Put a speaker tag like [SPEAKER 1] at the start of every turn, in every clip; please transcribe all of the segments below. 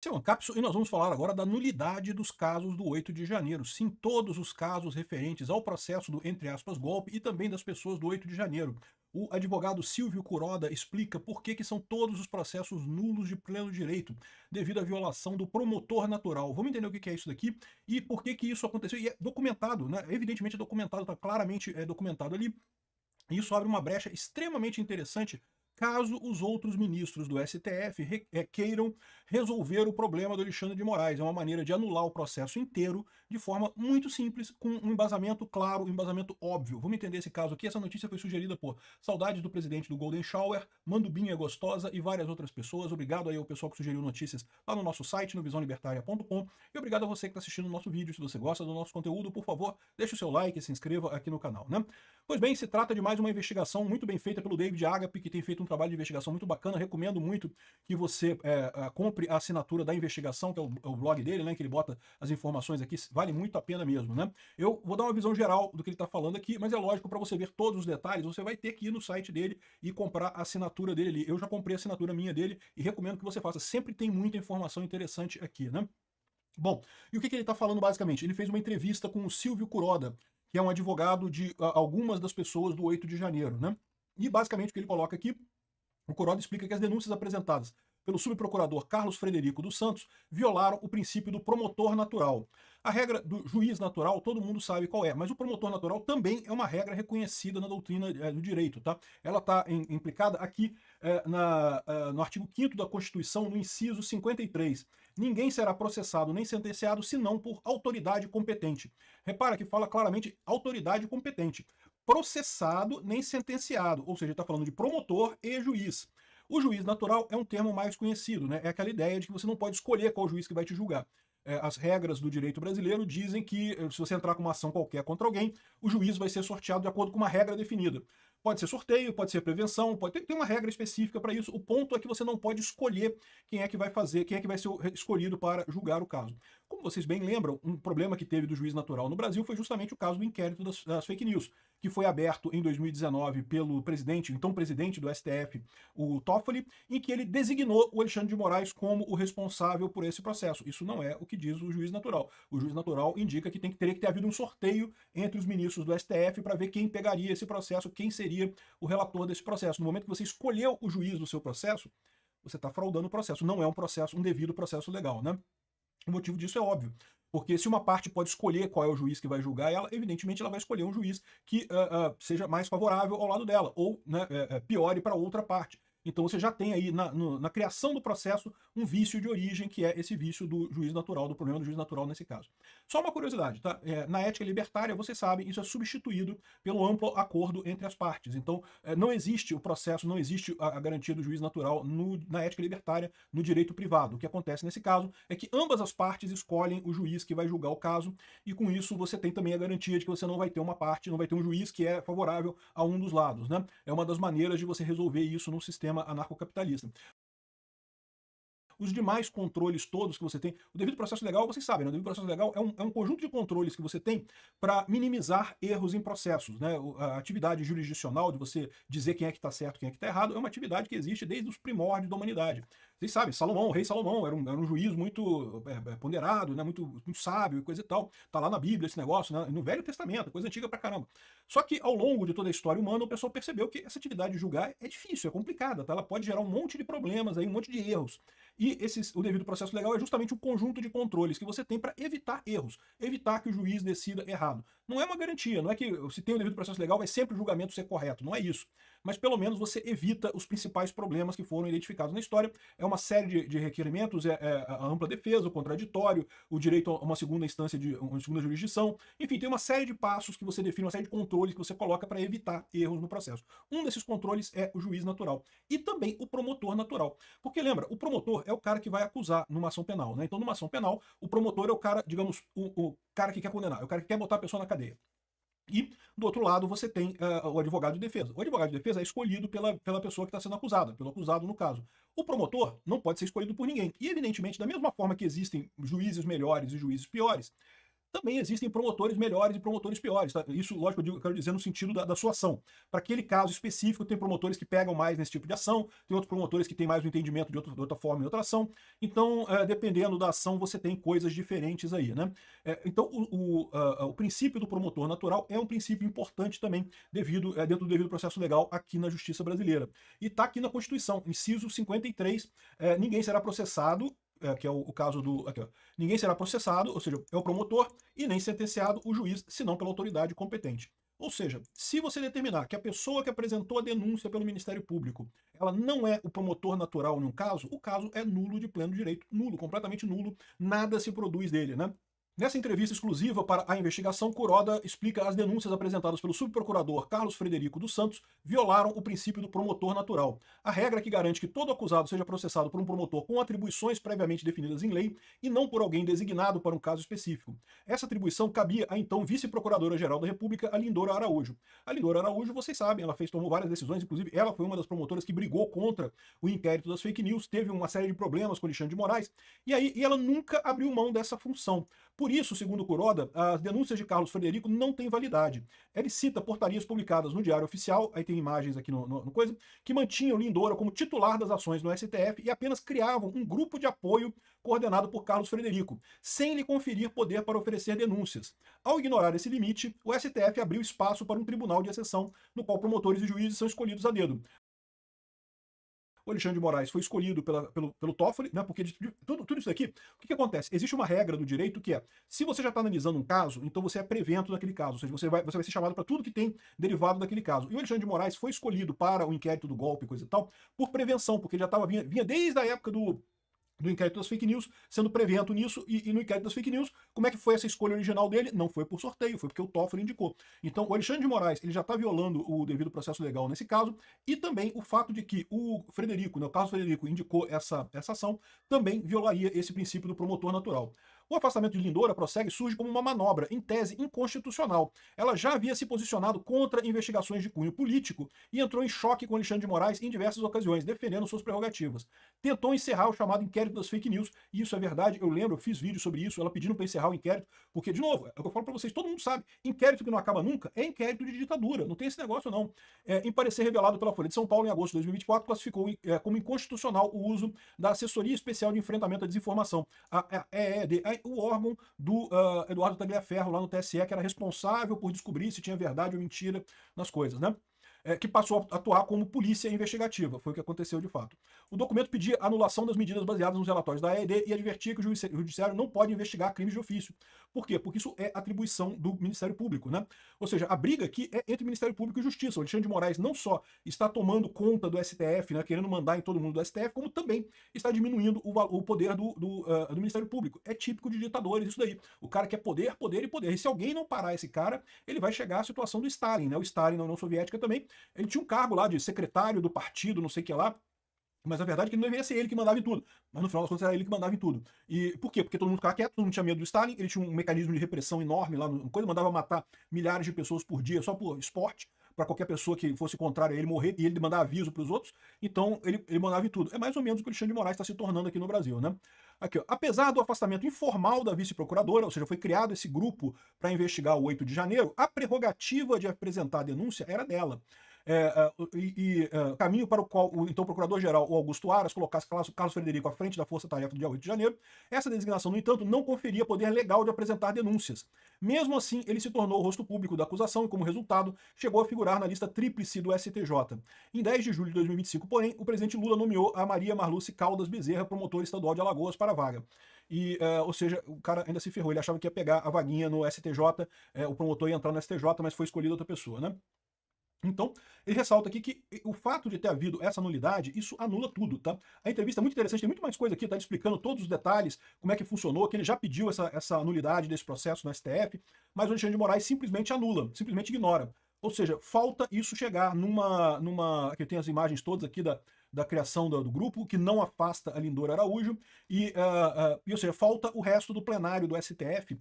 [SPEAKER 1] Esse é o Ancapso e nós vamos falar agora da nulidade dos casos do 8 de janeiro. Sim, todos os casos referentes ao processo do, entre aspas, golpe e também das pessoas do 8 de janeiro. O advogado Silvio Kuroda explica por que são todos os processos nulos de pleno direito, devido à violação do promotor natural. Vamos entender o que é isso daqui e por que isso aconteceu. E é documentado, né? Evidentemente é documentado, está claramente documentado ali. Isso abre uma brecha extremamente interessante caso os outros ministros do STF queiram resolver o problema do Alexandre de Moraes. É uma maneira de anular o processo inteiro de forma muito simples, com um embasamento claro, um embasamento óbvio. Vamos entender esse caso aqui. Essa notícia foi sugerida por Saudades do Presidente do Golden Shower, Mandubinha Gostosa e várias outras pessoas. Obrigado aí ao pessoal que sugeriu notícias lá no nosso site, no visãolibertaria.com. E obrigado a você que está assistindo o nosso vídeo. Se você gosta do nosso conteúdo, por favor, deixe o seu like e se inscreva aqui no canal, né? Pois bem, se trata de mais uma investigação muito bem feita pelo David Agape, que tem feito um trabalho de investigação muito bacana. Recomendo muito que você compre a assinatura da investigação, que é o blog dele, né, que ele bota as informações aqui. Vale muito a pena mesmo, né? Eu vou dar uma visão geral do que ele está falando aqui, mas é lógico, para você ver todos os detalhes, você vai ter que ir no site dele e comprar a assinatura dele ali. Eu já comprei a assinatura minha dele e recomendo que você faça. Sempre tem muita informação interessante aqui, né? Bom, e o que ele está falando basicamente? Ele fez uma entrevista com o Silvio Kuroda, que é um advogado de algumas das pessoas do 8 de janeiro, né? E basicamente o que ele coloca aqui, o Kuroda explica que as denúncias apresentadas pelo subprocurador Carlos Frederico dos Santos violaram o princípio do promotor natural. A regra do juiz natural, todo mundo sabe qual é, mas o promotor natural também é uma regra reconhecida na doutrina do direito, tá? Ela está implicada aqui no artigo 5º da Constituição, no inciso 53. Ninguém será processado nem sentenciado senão por autoridade competente. Repara que fala claramente autoridade competente. Processado nem sentenciado, ou seja, está falando de promotor e juiz. O juiz natural é um termo mais conhecido, né? É aquela ideia de que você não pode escolher qual juiz que vai te julgar. As regras do direito brasileiro dizem que se você entrar com uma ação qualquer contra alguém, o juiz vai ser sorteado de acordo com uma regra definida. Pode ser sorteio, pode ser prevenção, pode ter uma regra específica para isso. O ponto é que você não pode escolher quem é que vai fazer, quem é que vai ser escolhido para julgar o caso. Como vocês bem lembram, um problema que teve do juiz natural no Brasil foi justamente o caso do inquérito das fake news, que foi aberto em 2019 pelo presidente, então presidente do STF, o Toffoli, em que ele designou o Alexandre de Moraes como o responsável por esse processo. Isso não é o que diz o juiz natural. O juiz natural indica que teria que ter havido um sorteio entre os ministros do STF para ver quem pegaria esse processo, quem seria o relator desse processo. No momento que você escolheu o juiz do seu processo, você está fraudando o processo. Não é um processo, um devido processo legal, né? O motivo disso é óbvio. Porque se uma parte pode escolher qual é o juiz que vai julgar ela, evidentemente ela vai escolher um juiz que seja mais favorável ao lado dela, ou né, piore para outra parte. Então você já tem aí na criação do processo um vício de origem, que é esse vício do juiz natural, do problema do juiz natural nesse caso. Só uma curiosidade, tá? Na ética libertária, vocês sabem, isso é substituído pelo amplo acordo entre as partes. Então não existe o processo, não existe a garantia do juiz natural na ética libertária, no direito privado. O que acontece nesse caso é que ambas as partes escolhem o juiz que vai julgar o caso, e com isso você tem também a garantia de que você não vai ter uma parte, não vai ter um juiz que é favorável a um dos lados, né? É uma das maneiras de você resolver isso num sistema anarcocapitalista. Os demais controles todos que você tem, o devido processo legal, vocês sabem, né? O devido processo legal é um conjunto de controles que você tem para minimizar erros em processos, né? A atividade jurisdicional de você dizer quem é que está certo, quem é que está errado, é uma atividade que existe desde os primórdios da humanidade. Vocês sabem, Salomão, o rei Salomão, era um juiz muito ponderado, né? Muito sábio e coisa e tal. Tá lá na Bíblia esse negócio, né? No Velho Testamento, coisa antiga pra caramba. Só que ao longo de toda a história humana, o pessoal percebeu que essa atividade de julgar é difícil, é complicada, tá? Ela pode gerar um monte de problemas, aí, um monte de erros. E o devido processo legal é justamente um conjunto de controles que você tem para evitar erros, evitar que o juiz decida errado. Não é uma garantia, não é que se tem o devido processo legal vai sempre o julgamento ser correto, não é isso. Mas pelo menos você evita os principais problemas que foram identificados na história. É uma série de requerimentos, a ampla defesa, o contraditório, o direito a uma segunda instância, uma segunda jurisdição. Enfim, tem uma série de passos que você define, uma série de controles que você coloca para evitar erros no processo. Um desses controles é o juiz natural e também o promotor natural. Porque lembra, o promotor é o cara que vai acusar numa ação penal, né? Então, numa ação penal, o promotor é o cara, digamos, o cara que quer condenar, é o cara que quer botar a pessoa na cadeia. E, do outro lado, você tem o advogado de defesa. O advogado de defesa é escolhido pela pessoa que está sendo acusada, pelo acusado no caso. O promotor não pode ser escolhido por ninguém. E, evidentemente, da mesma forma que existem juízes melhores e juízes piores, Também existem promotores melhores e promotores piores. Tá? Isso, lógico, eu quero dizer no sentido da sua ação. Para aquele caso específico, tem promotores que pegam mais nesse tipo de ação, tem outros promotores que têm mais o entendimento de outra forma em outra ação. Então, dependendo da ação, você tem coisas diferentes aí, né? Então, o princípio do promotor natural é um princípio importante também, dentro do devido processo legal aqui na justiça brasileira. E está aqui na Constituição, inciso 53, ninguém será processado, que é o caso do... Aqui, ó. Ninguém será processado, ou seja, é o promotor, e nem sentenciado o juiz, senão pela autoridade competente. Ou seja, se você determinar que a pessoa que apresentou a denúncia pelo Ministério Público, ela não é o promotor natural em um caso, o caso é nulo de pleno direito. Nulo, completamente nulo, nada se produz dele, né? Nessa entrevista exclusiva para a investigação, Kuroda explica as denúncias apresentadas pelo subprocurador Carlos Frederico dos Santos violaram o princípio do promotor natural, a regra que garante que todo acusado seja processado por um promotor com atribuições previamente definidas em lei e não por alguém designado para um caso específico. Essa atribuição cabia à então vice-procuradora-geral da República, a Lindora Araújo. A Lindora Araújo, vocês sabem, ela tomou várias decisões, inclusive ela foi uma das promotoras que brigou contra o inquérito das fake news, teve uma série de problemas com o Alexandre de Moraes, e ela nunca abriu mão dessa função. Por isso, segundo Kuroda, as denúncias de Carlos Frederico não têm validade. Ele cita portarias publicadas no Diário Oficial, aí tem imagens aqui no coisa, que mantinham Lindora como titular das ações no STF e apenas criavam um grupo de apoio coordenado por Carlos Frederico, sem lhe conferir poder para oferecer denúncias. Ao ignorar esse limite, o STF abriu espaço para um tribunal de exceção, no qual promotores e juízes são escolhidos a dedo. O Alexandre de Moraes foi escolhido pelo Toffoli, né, porque tudo isso aqui, o que acontece? Existe uma regra do direito que é, se você já está analisando um caso, então você é prevento daquele caso, ou seja, você vai ser chamado para tudo que tem derivado daquele caso. E o Alexandre de Moraes foi escolhido para o inquérito do golpe, coisa e tal, por prevenção, porque ele já vinha desde a época do inquérito das fake news, sendo prevento nisso, e no inquérito das fake news, como é que foi essa escolha original dele? Não foi por sorteio, foi porque o Toffoli indicou. Então, o Alexandre de Moraes, ele já está violando o devido processo legal nesse caso, e também o fato de que o Frederico, né, o Carlos Frederico, indicou essa ação, também violaria esse princípio do promotor natural. O afastamento de Lindora surge como uma manobra, em tese inconstitucional. Ela já havia se posicionado contra investigações de cunho político e entrou em choque com Alexandre de Moraes em diversas ocasiões, defendendo suas prerrogativas. Tentou encerrar o chamado inquérito das fake news, e isso é verdade, eu lembro, eu fiz vídeo sobre isso, ela pedindo para encerrar o inquérito, porque, de novo, é o que eu falo para vocês, todo mundo sabe, inquérito que não acaba nunca é inquérito de ditadura, não tem esse negócio não. Em parecer revelado pela Folha de São Paulo em agosto de 2024, classificou como inconstitucional o uso da Assessoria Especial de Enfrentamento à Desinformação, a EED, o órgão do Eduardo Tagliaferro lá no TSE, que era responsável por descobrir se tinha verdade ou mentira nas coisas, né? Que passou a atuar como polícia investigativa, foi o que aconteceu de fato. O documento pedia anulação das medidas baseadas nos relatórios da AED e advertia que o judiciário não pode investigar crimes de ofício. Por quê? Porque isso é atribuição do Ministério Público, né? Ou seja, a briga aqui é entre Ministério Público e Justiça. O Alexandre de Moraes não só está tomando conta do STF, né, querendo mandar em todo mundo do STF, como também está diminuindo o poder do Ministério Público. É típico de ditadores isso daí. O cara quer poder, poder e poder. E se alguém não parar esse cara, ele vai chegar à situação do Stalin, né? O Stalin na União Soviética também, ele tinha um cargo lá de secretário do partido, não sei o que lá, mas a verdade é que não deveria ser ele que mandava em tudo. Mas no final das contas era ele que mandava em tudo. E por quê? Porque todo mundo ficava quieto, todo mundo tinha medo do Stalin, ele tinha um mecanismo de repressão enorme lá, mandava matar milhares de pessoas por dia só por esporte, para qualquer pessoa que fosse contrária a ele morrer, e ele mandava aviso para os outros, então ele mandava em tudo. É mais ou menos o que o Alexandre de Moraes está se tornando aqui no Brasil, né? Aqui, ó. Apesar do afastamento informal da vice-procuradora, ou seja, foi criado esse grupo para investigar o 8 de janeiro, a prerrogativa de apresentar a denúncia era dela. Caminho para o qual o então procurador-geral, o Augusto Aras, colocasse Carlos Frederico à frente da força-tarefa do dia 8 de janeiro, essa designação, no entanto, não conferia poder legal de apresentar denúncias. Mesmo assim, ele se tornou o rosto público da acusação e, como resultado, chegou a figurar na lista tríplice do STJ. Em 10 de julho de 2025, porém, o presidente Lula nomeou a Maria Marluce Caldas Bezerra, promotora estadual de Alagoas, para a vaga. Ou seja, o cara ainda se ferrou, ele achava que ia pegar a vaguinha no STJ, o promotor ia entrar no STJ, mas foi escolhida outra pessoa, né? Então, ele ressalta aqui que o fato de ter havido essa nulidade, isso anula tudo, tá? A entrevista é muito interessante, tem muito mais coisa aqui, tá explicando todos os detalhes, como é que funcionou, que ele já pediu essa nulidade desse processo no STF, mas o Alexandre de Moraes simplesmente anula, simplesmente ignora. Ou seja, falta isso chegar numa... Aqui tem as imagens todas aqui da criação do grupo, que não afasta a Lindora Araújo, ou seja, falta o resto do plenário do STF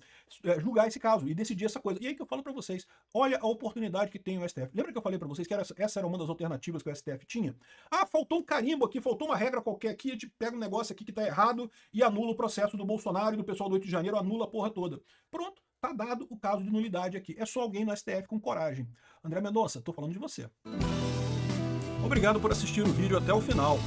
[SPEAKER 1] julgar esse caso e decidir essa coisa. E aí que eu falo para vocês, olha a oportunidade que tem o STF. Lembra que eu falei para vocês que essa era uma das alternativas que o STF tinha? Ah, faltou um carimbo aqui, faltou uma regra qualquer aqui, a gente pega um negócio aqui que tá errado e anula o processo do Bolsonaro e do pessoal do 8 de janeiro, anula a porra toda. Pronto. Tá dado o caso de nulidade aqui. É só alguém no STF com coragem. André Mendonça, tô falando de você. Obrigado por assistir o vídeo até o final.